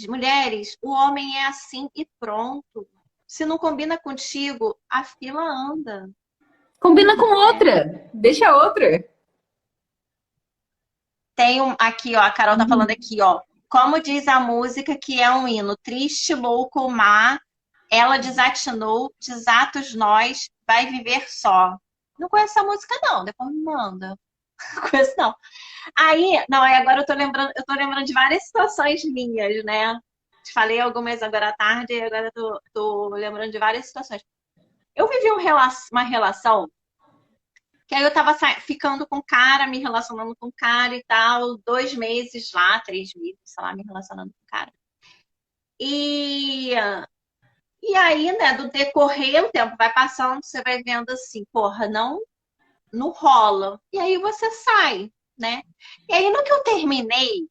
Mulheres, o homem é assim e pronto. Se não combina contigo, a fila anda. Combina com outra. Deixa outra. Tem aqui, ó, a Carol tá falando aqui, ó. Como diz a música que é um hino, triste, louco, má, ela desatinou, desatos nós, vai viver só. Não conheço essa música, não, depois me manda. Não conheço, não. Aí, não, aí agora eu tô lembrando de várias situações minhas, né? Te falei algumas agora à tarde, e agora eu tô lembrando de várias situações. Eu vivi uma relação que aí eu tava ficando com o cara, me relacionando com o cara e tal, 2 meses lá, 3 meses, sei lá, me relacionando com o cara. E, e aí, né, do decorrer, o tempo vai passando, você vai vendo assim, porra, não rola. E aí você sai, né? E aí no que eu terminei,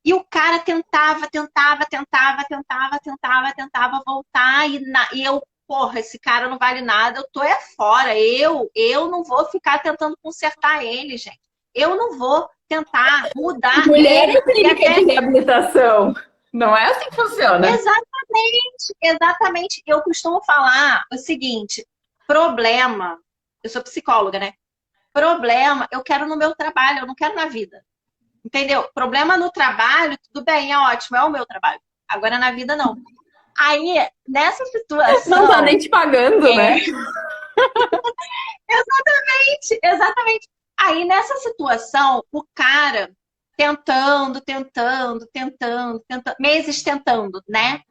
e o cara tentava voltar, e eu, porra, esse cara não vale nada, eu tô fora. Eu não vou ficar tentando consertar ele, gente. Eu não vou tentar mudar Mulher ele. de clínica de reabilitação. Não é assim que funciona. Exatamente. Eu costumo falar o seguinte: problema, eu sou psicóloga, né? Problema, eu quero no meu trabalho, eu não quero na vida. Entendeu? Problema no trabalho, tudo bem, é ótimo, é o meu trabalho. Agora na vida, não. Aí, nessa situação. Não tá nem te pagando, né? Exatamente. Aí, nessa situação, o cara tentando, meses tentando, né?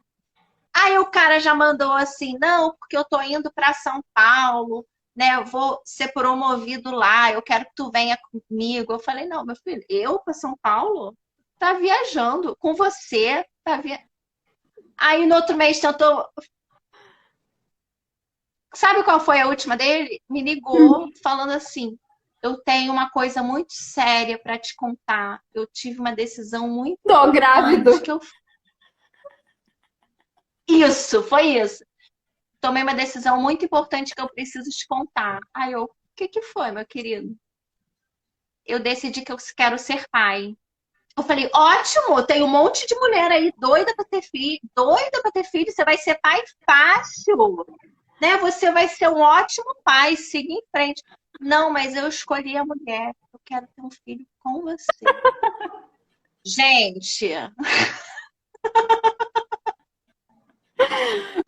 Aí o cara já mandou assim, não, porque eu tô indo para São Paulo, né? Eu vou ser promovido lá, eu quero que tu venha comigo. Eu falei, não, meu filho, eu para São Paulo? Tá viajando com você, Aí no outro mês tentou. Sabe qual foi a última dele? Me ligou falando assim: eu tenho uma coisa muito séria para te contar. Eu tive uma decisão muito Tô grávido. que eu... Isso, foi isso. Tomei uma decisão muito importante que eu preciso te contar. Aí eu, o que foi, meu querido? Eu decidi que eu quero ser pai. Eu falei, ótimo, tem um monte de mulher aí doida para ter filho, você vai ser pai fácil, né? Você vai ser um ótimo pai, siga em frente. Não, mas eu escolhi a mulher, eu quero ter um filho com você. Gente,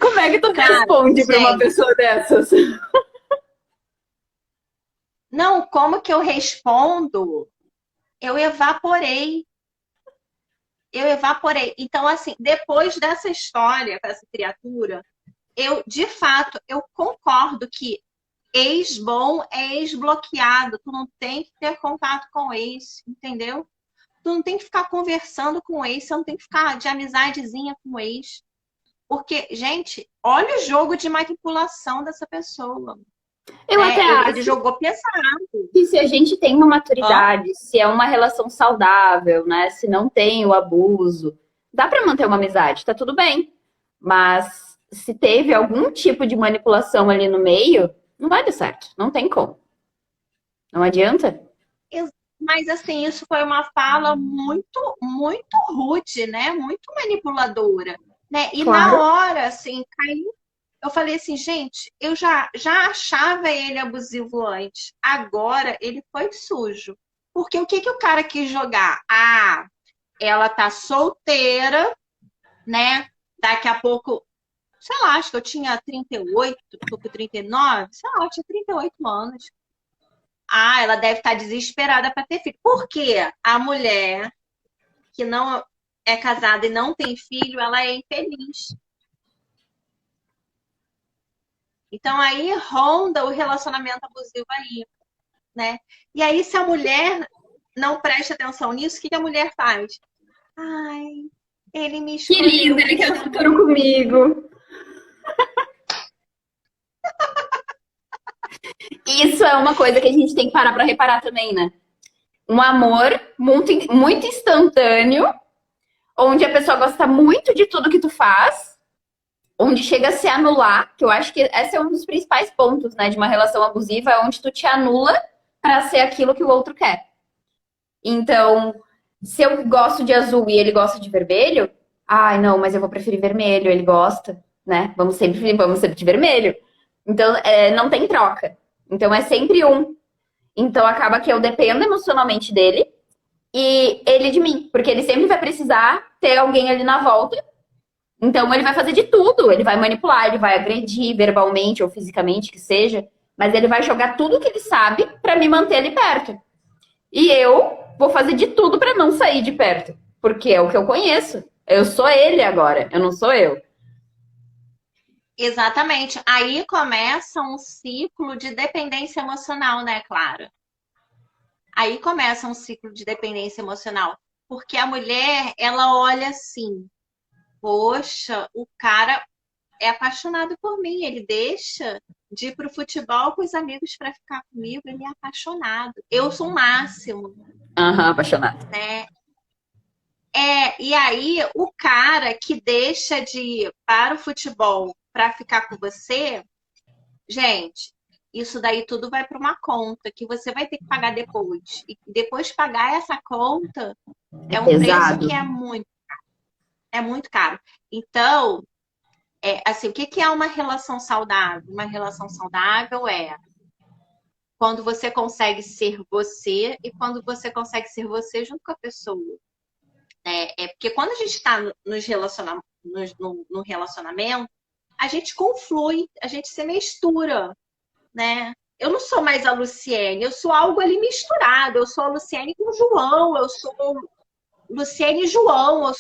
como é que tu responde para uma pessoa dessas? Não, como que eu respondo? Eu evaporei. Então, assim, depois dessa história com essa criatura, de fato, eu concordo que ex-bom é ex-bloqueado. Tu não tem que ter contato com o ex, entendeu? Tu não tem que ficar conversando com o ex, você não tem que ficar de amizadezinha com o ex. Porque, gente, olha o jogo de manipulação dessa pessoa. Eu até acho ele jogou pesado. que se a gente tem uma maturidade, se é uma relação saudável, né? Se não tem o abuso, dá para manter uma amizade, tá tudo bem. Mas se teve algum tipo de manipulação ali no meio, não vai dar certo. Não tem como. Não adianta. Mas assim, isso foi uma fala muito, muito rude, né? Muito manipuladora, né? E na Claro. hora, assim, caiu. Eu falei assim, gente, eu já achava ele abusivo antes. Agora ele foi sujo. Porque o que que o cara quis jogar? Ah, ela tá solteira, né? Daqui a pouco, sei lá, acho que eu tinha 38, tô com 39, sei lá, eu tinha 38 anos. Ah, ela deve estar desesperada para ter filho. Por quê? A mulher que não é casada e não tem filho, ela é infeliz. Então aí ronda o relacionamento abusivo aí, né? E aí, se a mulher não presta atenção nisso, o que que a mulher faz? Ai, ele me Que escolheu lindo, ele porque quer eu o sou futuro bonita. comigo. Isso é uma coisa que a gente tem que parar pra reparar também, né? Um amor muito, muito instantâneo, onde a pessoa gosta muito de tudo que tu faz, onde chega a se anular, que eu acho que esse é um dos principais pontos, né, de uma relação abusiva, é onde tu te anula para ser aquilo que o outro quer. Então, se eu gosto de azul e ele gosta de vermelho, ai, não, mas eu vou preferir vermelho, ele gosta, né? Vamos sempre de vermelho. Então, não tem troca. Então, é sempre um. Então, acaba que eu dependo emocionalmente dele e ele de mim, porque ele sempre vai precisar ter alguém ali na volta. Então, ele vai fazer de tudo. Ele vai manipular, ele vai agredir verbalmente ou fisicamente, que seja, mas ele vai jogar tudo que ele sabe para me manter ali perto. E eu vou fazer de tudo para não sair de perto, porque é o que eu conheço. Eu sou ele agora, eu não sou eu. Exatamente. Aí começa um ciclo de dependência emocional, né, Clara? Aí começa um ciclo de dependência emocional. Porque a mulher, ela olha assim, poxa, o cara é apaixonado por mim, ele deixa de ir pro futebol com os amigos para ficar comigo, ele é apaixonado. Eu sou o máximo, Aham, apaixonada. né? E aí o cara que deixa de ir para o futebol para ficar com você, gente, isso daí tudo vai para uma conta que você vai ter que pagar depois. E depois pagar essa conta É é um preço pesado. que é muito caro. Então, assim, o que que é uma relação saudável? Uma relação saudável é quando você consegue ser você e quando você consegue ser você junto com a pessoa. Porque quando a gente está no relacionamento, a gente conflui, a gente se mistura, né? Eu não sou mais a Luciene, eu sou algo ali misturado. Eu sou a Luciene com o João, eu sou Luciene e João,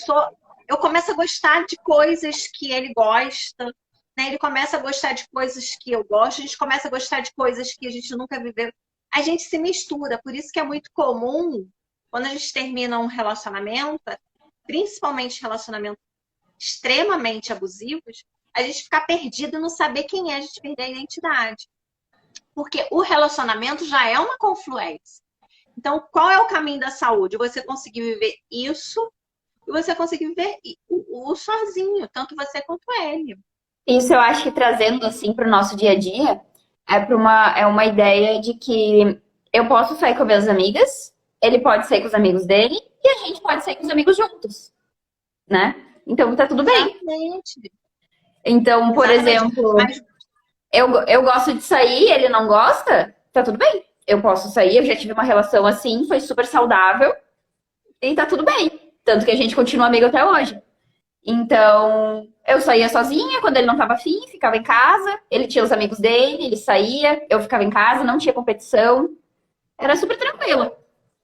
eu começo a gostar de coisas que ele gosta, né? Ele começa a gostar de coisas que eu gosto, a gente começa a gostar de coisas que a gente nunca viveu. A gente se mistura, por isso que é muito comum, quando a gente termina um relacionamento, principalmente relacionamentos extremamente abusivos, a gente ficar perdido e não saber quem é, a gente perder a identidade. Porque o relacionamento já é uma confluência. Então, qual é o caminho da saúde? Você conseguir viver isso e você conseguir viver o sozinho, tanto você quanto ele. Isso eu acho que trazendo assim para o nosso dia a dia é uma ideia de que eu posso sair com minhas amigas, ele pode sair com os amigos dele e a gente pode sair com os amigos juntos, né? Então tá tudo bem. Exatamente. Então, por Exatamente. exemplo, Mas, eu gosto de sair, ele não gosta, tá tudo bem. Eu posso sair, eu já tive uma relação assim, foi super saudável e tá tudo bem. Tanto que a gente continua amigo até hoje. Então, eu saía sozinha quando ele não tava afim, ficava em casa. Ele tinha os amigos dele, ele saía, eu ficava em casa, não tinha competição. Era super tranquilo.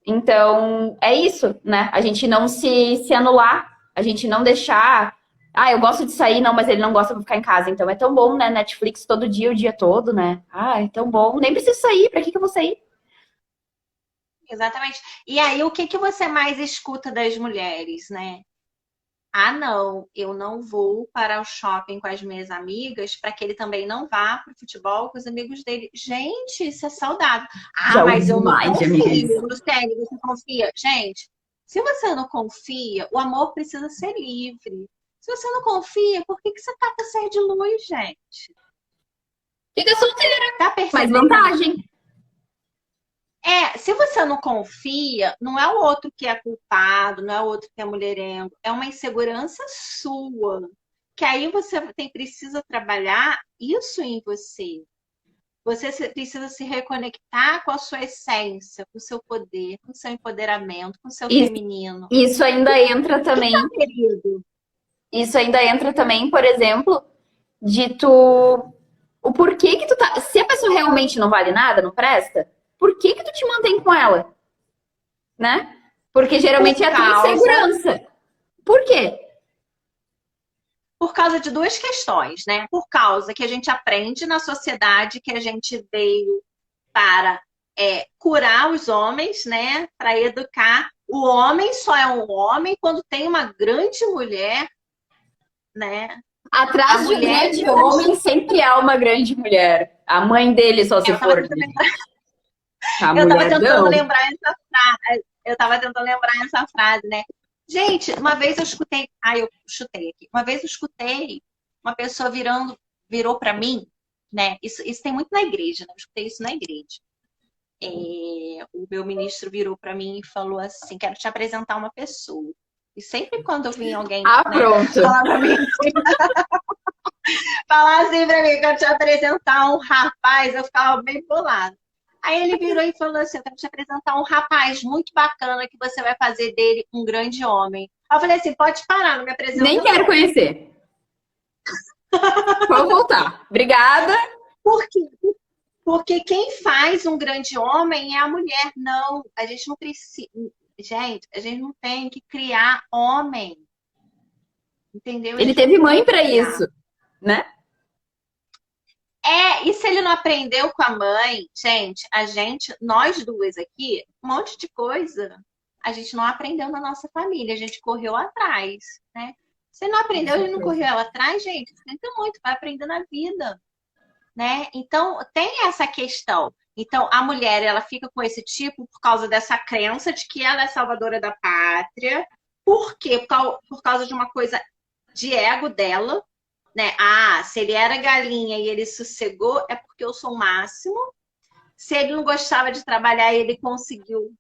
Então, é isso, né? A gente não se anular, a gente não deixar. Ah, eu gosto de sair, não, mas ele não gosta de ficar em casa. Então é tão bom, né? Netflix todo dia, o dia todo, né? Ah, é tão bom. Nem preciso sair, pra que que eu vou sair? exatamente. E aí, o que que você mais escuta das mulheres, né? Ah, não, eu não vou para o shopping com as minhas amigas para que ele também não vá para o futebol com os amigos dele. Gente, isso é saudável. Ah, Já mas ouvi eu não mais de amigas. confio. Luciane, você confia? Gente, se você não confia, o amor precisa ser livre. Se você não confia, por que que você tá com ser de luz, gente? Fica solteira, Tá mais percebendo? vantagem. Se você não confia, não é o outro que é culpado, não é o outro que é mulherengo, é uma insegurança sua. Que aí você precisa trabalhar isso em você. Você precisa se reconectar com a sua essência, com o seu poder, com o seu empoderamento, com o seu E feminino. isso ainda entra também. Querido, Isso ainda entra também, por exemplo, de tu. O porquê que tu tá. Se a pessoa realmente não vale nada, não presta, por que que tu te mantém com ela? Né? Porque geralmente é a tua insegurança. Por quê? por causa de duas questões, né? Por causa que a gente aprende na sociedade que a gente veio para curar os homens, né? Para educar. O homem só é um homem quando tem uma grande mulher, né? A Atrás de um mulher grande homem sempre há uma grande mulher. A mãe dele só se for. A eu tava tentando mulher lembrar essa frase. Eu tava tentando lembrar essa frase, né? Gente, uma vez eu escutei. Eu chutei aqui. Uma vez eu escutei uma pessoa virou para mim, né? Isso tem muito na igreja, né? Eu escutei isso na igreja. O meu ministro virou para mim e falou assim: quero te apresentar uma pessoa. E sempre quando eu vinha alguém pronto. falar assim pra mim, quero te apresentar um rapaz, eu ficava bem bolada. Aí ele virou e falou assim: eu quero te apresentar um rapaz muito bacana que você vai fazer dele um grande homem. Aí eu falei assim: pode parar, não me apresenta. Nem quero conhecer. Vou voltar. Obrigada. Por quê? Porque quem faz um grande homem é a mulher. Não, a gente não precisa. Gente, a gente não tem que criar homem. Entendeu? Ele teve mãe para isso, né? E se ele não aprendeu com a mãe, nós duas aqui, um monte de coisa, a gente não aprendeu na nossa família, a gente correu atrás, né? Se ele não aprendeu, ele não correu atrás, gente, sinto muito, vai aprender na vida, né? Então, tem essa questão. Então, a mulher, ela fica com esse tipo por causa dessa crença de que ela é salvadora da pátria. Por quê? Por causa de uma coisa de ego dela, né? Se ele era galinha e ele sossegou, é porque eu sou o máximo. Se ele não gostava de trabalhar e ele conseguiu,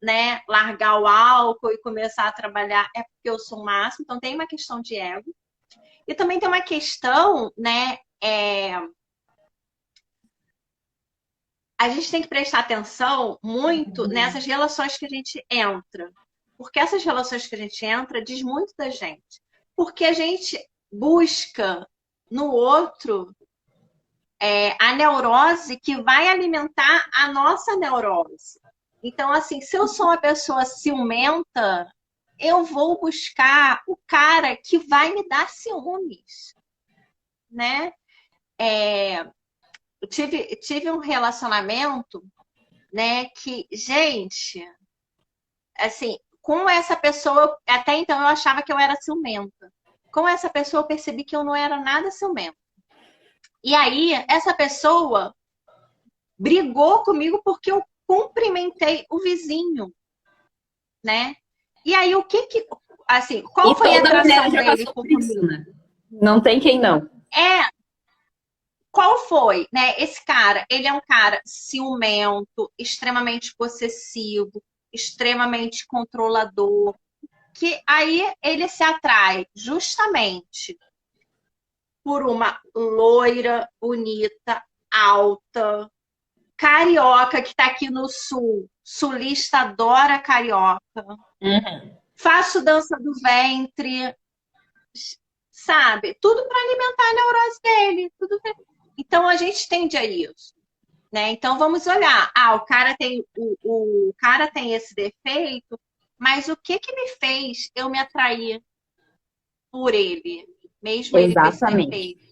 né, largar o álcool e começar a trabalhar, é porque eu sou o máximo. Então tem uma questão de ego. E também tem uma questão, né? A gente tem que prestar atenção muito nessas relações que a gente entra. Porque essas relações que a gente entra diz muito da gente. Porque a gente busca no outro a neurose que vai alimentar a nossa neurose. Então, assim, se eu sou uma pessoa ciumenta, eu vou buscar o cara que vai me dar ciúmes, né? Eu tive um relacionamento, né, que, gente, assim, com essa pessoa, até então eu achava que eu era ciumenta. Com essa pessoa eu percebi que eu não era nada ciumenta. E aí, essa pessoa brigou comigo porque eu cumprimentei o vizinho, né? E aí, assim, qual foi a atração dele por isso, né? Não tem quem não. Qual foi, né? Esse cara, ele é um cara ciumento, extremamente possessivo, extremamente controlador, que aí ele se atrai justamente por uma loira, bonita, alta, carioca, que tá aqui no sul. Sulista adora carioca. Faço dança do ventre, sabe? Tudo para alimentar a neurose dele. Então a gente tende a isso, né? Então vamos olhar. O cara tem esse defeito, mas o que me fez eu me atrair por ele, mesmo ele com esse defeito?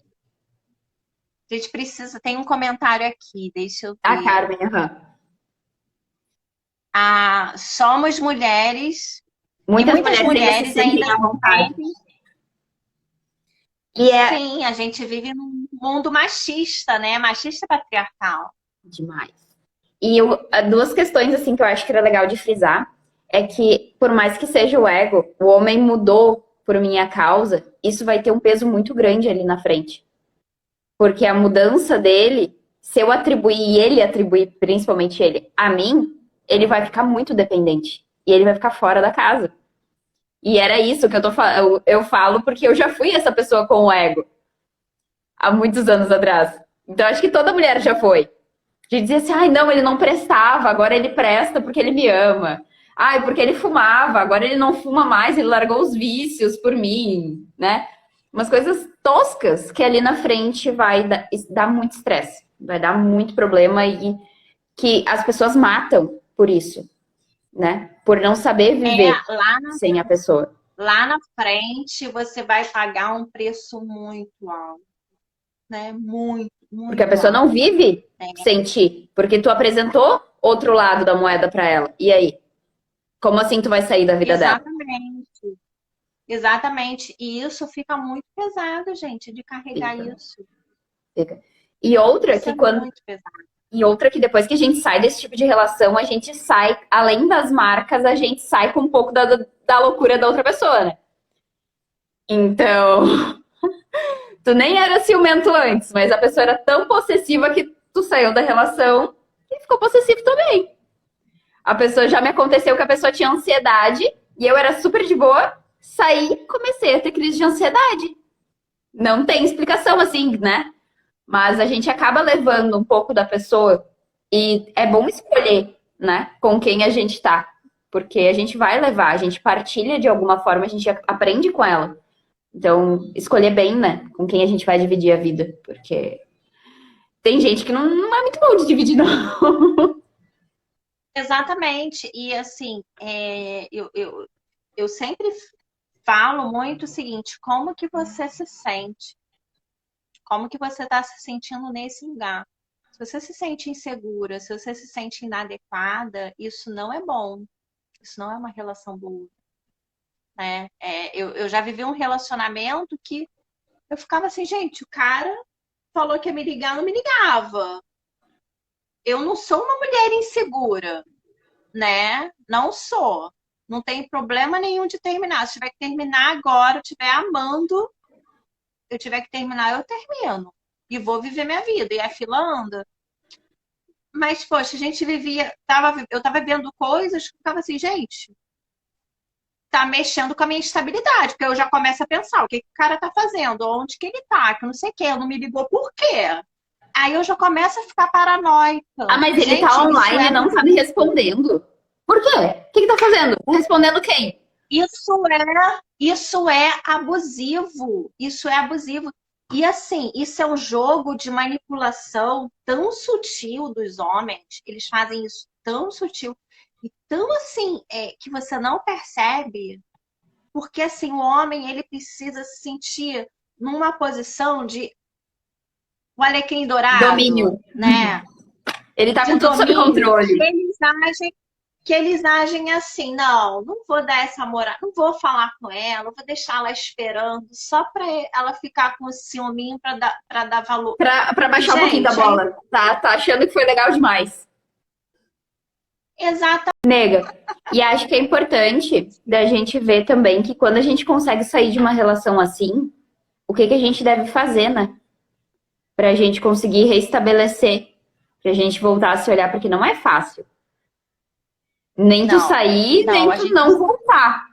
A gente precisa. Tem um comentário aqui, deixa eu ver. A Carmen, somos mulheres. Muitas mulheres ainda à vontade. Sim, a gente vive num mundo machista, né? Machista patriarcal. Demais. E duas questões assim que eu acho que era legal de frisar é que, por mais que seja o ego, o homem mudou por minha causa, isso vai ter um peso muito grande ali na frente. Porque a mudança dele, se eu atribuir, e ele atribuir, principalmente ele, a mim, ele vai ficar muito dependente. E ele vai ficar fora da casa. E era isso que eu falo porque eu já fui essa pessoa com o ego. Há muitos anos atrás. Então, acho que toda mulher já foi. De dizer assim, ai, não, ele não prestava, agora ele presta porque ele me ama. Ai, porque ele fumava, agora ele não fuma mais, ele largou os vícios por mim, né? Umas coisas toscas que ali na frente vai dar muito estresse. Vai dar muito problema e que as pessoas matam por isso, né? Por não saber viver sem a pessoa. Lá na frente, você vai pagar um preço muito alto, né? Muito, muito Porque a pessoa alto. não vive sem ti. Porque tu apresentou outro lado da moeda para ela. E aí? Como assim tu vai sair da vida dela? Exatamente. Exatamente. E isso fica muito pesado, gente, de carregar isso. Fica. E outra Isso que é quando. muito pesado. E outra que depois que a gente sai desse tipo de relação, a gente sai, além das marcas, a gente sai com um pouco da loucura da outra pessoa, né? Então, tu nem era ciumento antes, mas a pessoa era tão possessiva que tu saiu da relação e ficou possessivo também. A pessoa já me aconteceu que a pessoa tinha ansiedade e eu era super de boa, saí e comecei a ter crise de ansiedade. Não tem explicação assim, né? Mas a gente acaba levando um pouco da pessoa e é bom escolher, né, com quem a gente tá. Porque a gente vai levar, a gente partilha de alguma forma, a gente aprende com ela. Então, escolher bem, né, com quem a gente vai dividir a vida. Porque tem gente que não é muito bom de dividir, não. Exatamente. E assim, eu sempre falo muito o seguinte, como que você se sente? Como que você está se sentindo nesse lugar? Se você se sente insegura, se você se sente inadequada, isso não é bom. Isso não é uma relação boa, né? Eu já vivi um relacionamento que eu ficava assim, gente, o cara falou que ia me ligar, não me ligava. Eu não sou uma mulher insegura, né? Não sou. Não tem problema nenhum de terminar. Se tiver que terminar agora, eu estiver amando, eu tiver que terminar, eu termino. E vou viver minha vida. E a fila anda. Mas, poxa, a gente vivia. Eu tava vendo coisas que ficava assim, gente, tá mexendo com a minha estabilidade. Porque eu já começo a pensar, o que, que o cara tá fazendo? Onde que ele tá? Que eu não sei o quê. Não me ligou por quê? Aí eu já começo a ficar paranoica. Ah, mas ele Gente, tá isso online e é não tá me respondendo. Por quê? O que tá fazendo? Tá respondendo quem? Isso é abusivo. Isso é abusivo. E assim, isso é um jogo de manipulação tão sutil dos homens. Eles fazem isso tão sutil e tão assim que você não percebe, porque assim o homem ele precisa se sentir numa posição de o alecrim dourado, Domínio. né? Ele tá De com tudo sob domínio. controle. Que eles agem assim, não vou dar essa moral, não vou falar com ela, vou deixar ela esperando só para ela ficar com o ciúminho para dar valor. Pra baixar um pouquinho da Gente, bola. Tá achando que foi legal demais. exatamente. Nega. E acho que é importante da gente ver também que quando a gente consegue sair de uma relação assim, o que a gente deve fazer, né? Pra gente conseguir restabelecer. Pra gente voltar a se olhar, porque não é fácil. Nem tu sair, nem tu não voltar,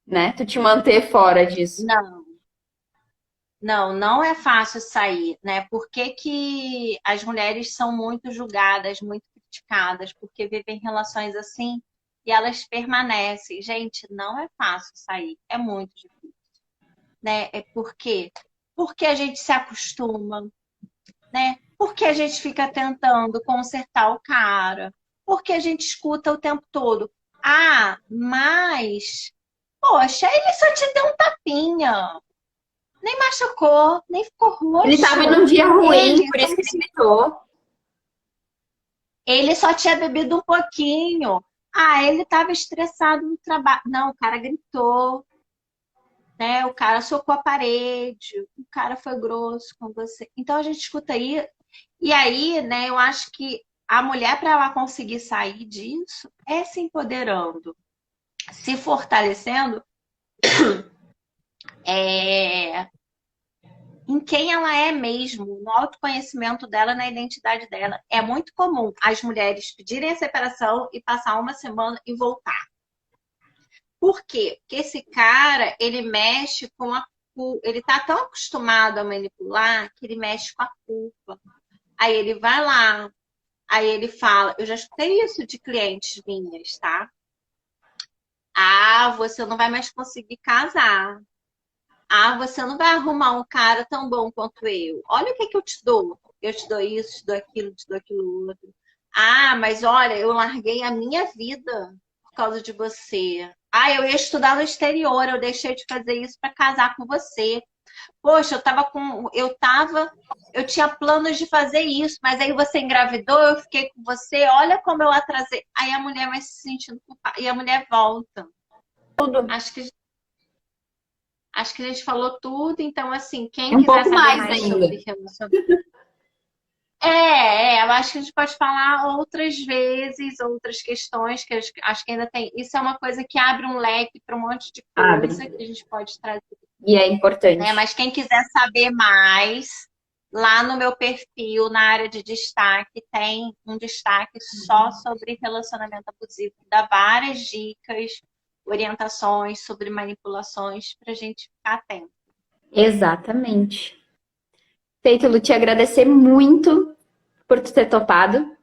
né? Tu te manter fora disso. Não é fácil sair, né? Por que que as mulheres são muito julgadas, muito criticadas? Porque vivem relações assim e elas permanecem. Gente, não é fácil sair, é muito difícil, né? Porque a gente se acostuma, né? Porque a gente fica tentando consertar o cara, porque a gente escuta o tempo todo. Ah, mas, poxa, ele só te deu um tapinha. Nem machucou, nem ficou roxo. Ele tava num dia ruim, por isso que ele gritou. Ele só tinha bebido um pouquinho. Ah, ele estava estressado no trabalho. Não, o cara gritou, né? O cara socou a parede, o cara foi grosso com você. Então a gente escuta aí. E aí, né, eu acho que a mulher, para ela conseguir sair disso, é se empoderando, se fortalecendo, é, em quem ela é mesmo, no autoconhecimento dela, na identidade dela. É muito comum as mulheres pedirem a separação e passar uma semana e voltar. Por quê? Porque esse cara, ele mexe com a culpa. Ele tá tão acostumado a manipular que ele mexe com a culpa. Aí ele vai lá, aí ele fala, eu já escutei isso de clientes minhas, tá? Ah, você não vai mais conseguir casar. Ah, você não vai arrumar um cara tão bom quanto eu. Olha o que que eu te dou. Eu te dou isso, te dou aquilo outro. Ah, mas olha, eu larguei a minha vida por causa de você. Ah, eu ia estudar no exterior, eu deixei de fazer isso para casar com você. Poxa, eu tinha planos de fazer isso, mas aí você engravidou, eu fiquei com você, olha como eu atrasei. Aí a mulher vai se sentindo culpada e a mulher volta. Tudo. Acho que Acho que a gente falou tudo, então, assim, quem Um quiser pouco saber mais mais ainda. sobre relacionamento. Eu acho que a gente pode falar outras vezes, outras questões, que acho que ainda tem. Isso é uma coisa que abre um leque para um monte de Abre. coisa que a gente pode trazer, E é né? importante. Mas quem quiser saber mais, lá no meu perfil, na área de destaque, tem um destaque só sobre relacionamento abusivo, dá várias dicas, orientações sobre manipulações para a gente ficar atento. Exatamente. Feito, Lu, te agradecer muito por tu ter topado.